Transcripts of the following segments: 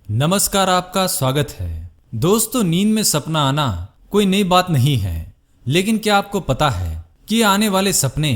नमस्कार, आपका स्वागत है। दोस्तों, नींद में सपना आना कोई नई बात नहीं है, लेकिन क्या आपको पता है कि आने वाले सपने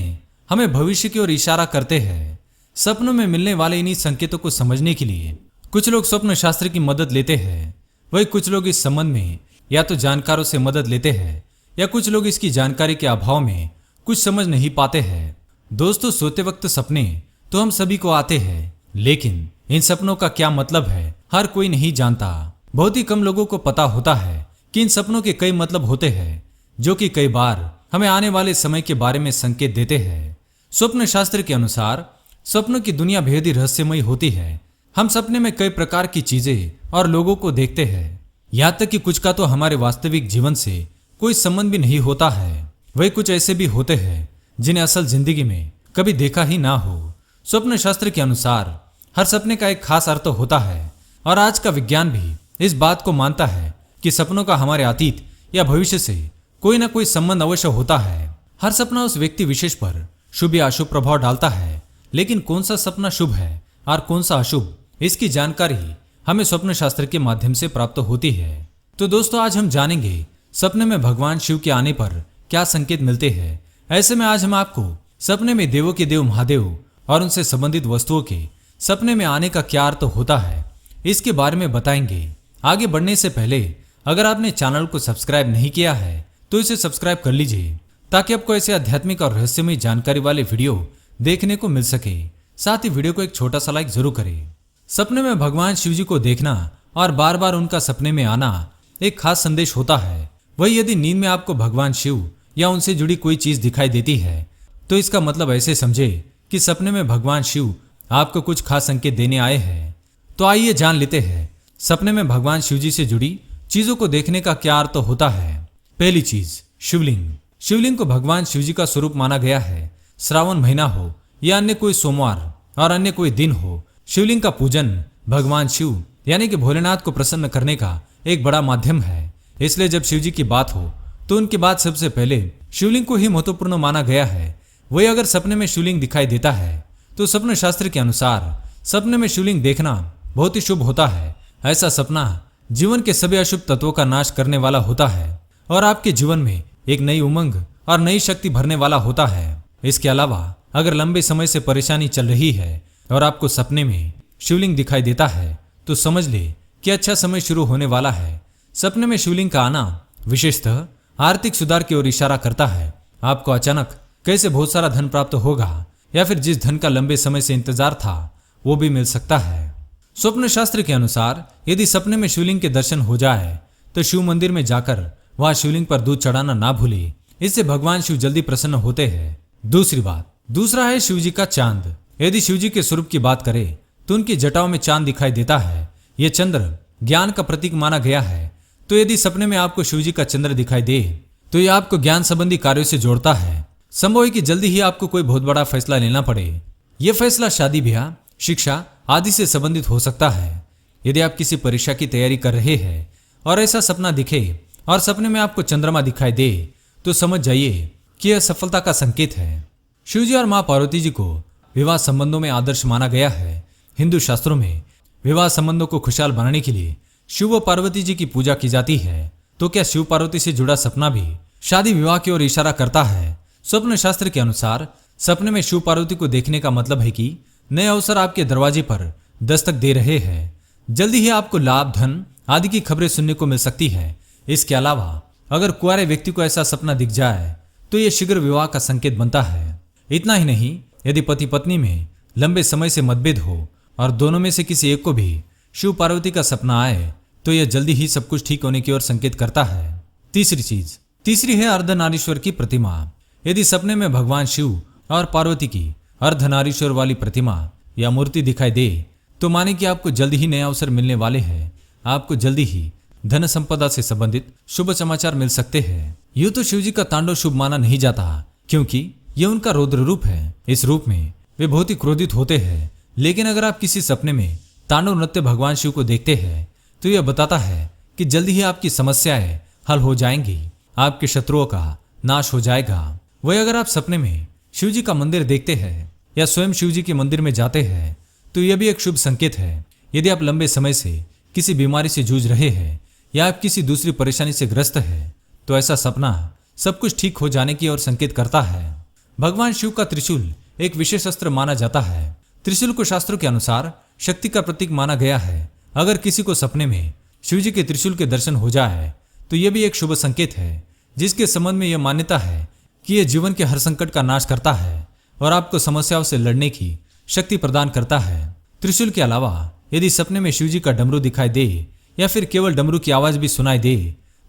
हमें भविष्य की ओर इशारा करते हैं। सपनों में मिलने वाले इन्हीं संकेतों को समझने के लिए कुछ लोग स्वप्न शास्त्र की मदद लेते हैं, वही कुछ लोग इस संबंध में या तो जानकारों से मदद लेते हैं या कुछ लोग इसकी जानकारी के अभाव में कुछ समझ नहीं पाते हैं। दोस्तों, सोते वक्त सपने तो हम सभी को आते हैं, लेकिन इन सपनों का क्या मतलब है हर कोई नहीं जानता। बहुत ही कम लोगों को पता होता है कि इन सपनों के कई मतलब होते हैं, जो कि कई बार हमें आने वाले समय के बारे में संकेत देते हैं। स्वप्न शास्त्र के अनुसार सपनों की दुनिया बेहद ही रहस्यमयी होती है। हम सपने में कई प्रकार की चीजें और लोगों को देखते हैं, यहाँ तक कि कुछ का तो हमारे वास्तविक जीवन से कोई संबंध भी नहीं होता है। वही कुछ ऐसे भी होते हैं जिन्हें असल जिंदगी में कभी देखा ही ना हो। स्वप्न शास्त्र के अनुसार हर सपने का एक खास अर्थ होता है, और आज का विज्ञान भी इस बात को मानता है कि सपनों का हमारे अतीत या भविष्य से कोई ना कोई संबंध अवश्य होता है। हर सपना उस व्यक्ति विशेष पर शुभ या अशुभ प्रभाव डालता है, लेकिन कौन सा सपना शुभ है और कौन सा अशुभ, इसकी जानकारी हमें स्वप्न शास्त्र के माध्यम से प्राप्त होती है। तो दोस्तों, आज हम जानेंगे सपने में भगवान शिव के आने पर क्या संकेत मिलते हैं। ऐसे में आज हम आपको सपने में देवों के देव महादेव और उनसे संबंधित वस्तुओं के सपने में आने का क्या अर्थ होता है, इसके बारे में बताएंगे। आगे बढ़ने से पहले अगर आपने चैनल को सब्सक्राइब नहीं किया है तो इसे सब्सक्राइब कर लीजिए, ताकि आपको ऐसे आध्यात्मिक और रहस्यमय जानकारी वाले वीडियो देखने को मिल सके। साथ ही वीडियो को एक छोटा सा लाइक जरूर करें। सपने में भगवान शिव जी को देखना और बार बार उनका सपने में आना एक खास संदेश होता है। वही यदि नींद में आपको भगवान शिव या उनसे जुड़ी कोई चीज दिखाई देती है, तो इसका मतलब ऐसे समझे कि सपने में भगवान शिव आपको कुछ खास संकेत देने आए हैं। तो आइए जान लेते हैं सपने में भगवान शिव जी से जुड़ी चीजों को देखने का क्या अर्थ होता है। पहली चीज, शिवलिंग। शिवलिंग को भगवान शिव जी का स्वरूप माना गया है। श्रावण महीना हो या अन्य कोई सोमवार और अन्य कोई दिन हो, शिवलिंग का पूजन भगवान शिव यानी कि भोलेनाथ को प्रसन्न करने का एक बड़ा माध्यम है। इसलिए जब शिव जी की बात हो तो उनके बाद सबसे पहले शिवलिंग को ही महत्वपूर्ण माना गया है। वही अगर सपने में शिवलिंग दिखाई देता है तो स्वप्न शास्त्र के अनुसार सपने में शिवलिंग देखना बहुत ही शुभ होता है। ऐसा सपना जीवन के सभी अशुभ तत्वों का नाश करने वाला होता है और आपके जीवन में एक नई उमंग और नई शक्ति भरने वाला होता है। इसके अलावा अगर लंबे समय से परेशानी चल रही है और आपको सपने में शिवलिंग दिखाई देता है, तो समझ ले कि अच्छा समय शुरू होने वाला है। सपने में शिवलिंग का आना विशेषतः आर्थिक सुधार की ओर इशारा करता है। आपको अचानक कैसे बहुत सारा धन प्राप्त होगा, या फिर जिस धन का लंबे समय से इंतजार था वो भी मिल सकता है। स्वप्न शास्त्र के अनुसार यदि सपने में शिवलिंग के दर्शन हो जाए तो शिव मंदिर में जाकर वहां शिवलिंग पर दूध चढ़ाना ना भूले। इससे भगवान शिव जल्दी प्रसन्न होते हैं। दूसरा है शिव जी का चांद। यदि शिव जी के स्वरूप की बात करें तो उनकी जटाओं में चांद दिखाई देता है। यह चंद्र ज्ञान का प्रतीक माना गया है। तो यदि सपने में आपको शिव जी का चंद्र दिखाई दे तो यह आपको ज्ञान संबंधी कार्यों से जोड़ता है। संभव है कि जल्दी ही आपको कोई बहुत बड़ा फैसला लेना पड़े। यह फैसला शादी, ब्याह, शिक्षा आदि से संबंधित हो सकता है। यदि आप किसी परीक्षा की तैयारी कर रहे हैं और ऐसा सपना दिखे और सपने में आपको चंद्रमा दिखाई दे, तो समझ जाइए कि यह सफलता का संकेत है। शिव जी और मां पार्वती जी को विवाह संबंधों में आदर्श माना गया है। हिंदू शास्त्रों में विवाह संबंधों को खुशहाल बनाने के लिए शिव व पार्वती जी की पूजा की जाती है। तो क्या शिव पार्वती से जुड़ा सपना भी शादी विवाह की ओर इशारा करता है? स्वप्न शास्त्र के अनुसार सपने में शिव पार्वती को देखने का मतलब है कि नए अवसर आपके दरवाजे पर दस्तक दे रहे हैं। जल्दी ही आपको लाभ, धन आदि की खबरें सुनने को मिल सकती है। इसके अलावा अगर कुंवारे व्यक्ति को ऐसा सपना दिख जाए तो यह शीघ्र विवाह का संकेत बनता है। इतना ही नहीं, यदि पति पत्नी में लंबे समय से मतभेद हो और दोनों में से किसी एक को भी शिव पार्वती का सपना आए, तो यह जल्दी ही सब कुछ ठीक होने की ओर संकेत करता है। तीसरी है अर्धनारीश्वर की प्रतिमा। यदि सपने में भगवान शिव और पार्वती की अर्धनारीश्वर वाली प्रतिमा या मूर्ति दिखाई दे, तो माने कि आपको जल्दी ही नए अवसर मिलने वाले हैं। आपको जल्दी ही धन संपदा से संबंधित शुभ समाचार मिल सकते हैं। यूं तो शिव जी का तांडव शुभ माना नहीं जाता, क्योंकि यह उनका रौद्र रूप है। इस रूप में वे बहुत ही क्रोधित होते हैं। लेकिन अगर आप किसी सपने में तांडव नृत्य भगवान शिव को देखते हैं, तो यह बताता है कि जल्दी ही आपकी समस्याएं हल हो जाएंगी, आपके शत्रुओं का नाश हो जाएगा। वही अगर आप सपने में शिव जी का मंदिर देखते हैं या स्वयं शिव जी के मंदिर में जाते हैं, तो यह भी एक शुभ संकेत है। यदि आप लंबे समय से किसी बीमारी से जूझ रहे हैं या आप किसी दूसरी परेशानी से ग्रस्त है तो ऐसा सपना सब कुछ ठीक हो जाने की ओर संकेत करता है। भगवान शिव का त्रिशूल एक विशेष अस्त्र माना जाता है। त्रिशूल को शास्त्रों के अनुसार शक्ति का प्रतीक माना गया है। अगर किसी को सपने में शिव जी के त्रिशूल के दर्शन हो जाए तो यह भी एक शुभ संकेत है, जिसके संबंध में यह मान्यता है कि यह जीवन के हर संकट का नाश करता है और आपको समस्याओं से लड़ने की शक्ति प्रदान करता है। त्रिशूल के अलावा यदि सपने में शिव जी का डमरू दिखाई दे या फिर केवल डमरू की आवाज भी सुनाई दे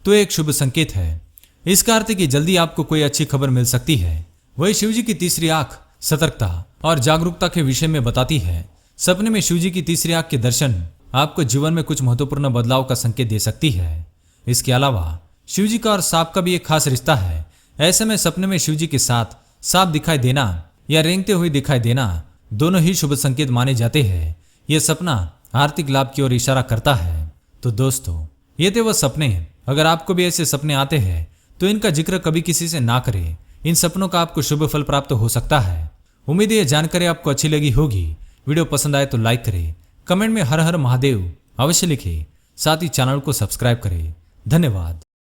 तो एक शुभ संकेत है। इसका अर्थ है कि जल्दी आपको कोई अच्छी खबर मिल सकती है। वही शिव जी की तीसरी आंख सतर्कता और जागरूकता के विषय में बताती है। सपने में शिव जी की तीसरी आंख के दर्शन आपको जीवन में कुछ महत्वपूर्ण बदलाव का संकेत दे सकती है। इसके अलावा शिव जी का और सांप का भी एक खास रिश्ता है। ऐसे में सपने में शिव जी के साथ सांप दिखाई देना या रेंगते हुए दिखाई देना दोनों ही शुभ संकेत माने जाते हैं। यह सपना आर्थिक लाभ की ओर इशारा करता है। तो दोस्तों, ये थे वह सपने। अगर आपको भी ऐसे सपने आते हैं तो इनका जिक्र कभी किसी से ना करें। इन सपनों का आपको शुभ फल प्राप्त हो सकता है। उम्मीद है यह जानकारी आपको अच्छी लगी होगी। वीडियो पसंद आए तो लाइक करें, कमेंट में हर हर महादेव अवश्य लिखें, साथ ही चैनल को सब्सक्राइब करें। धन्यवाद।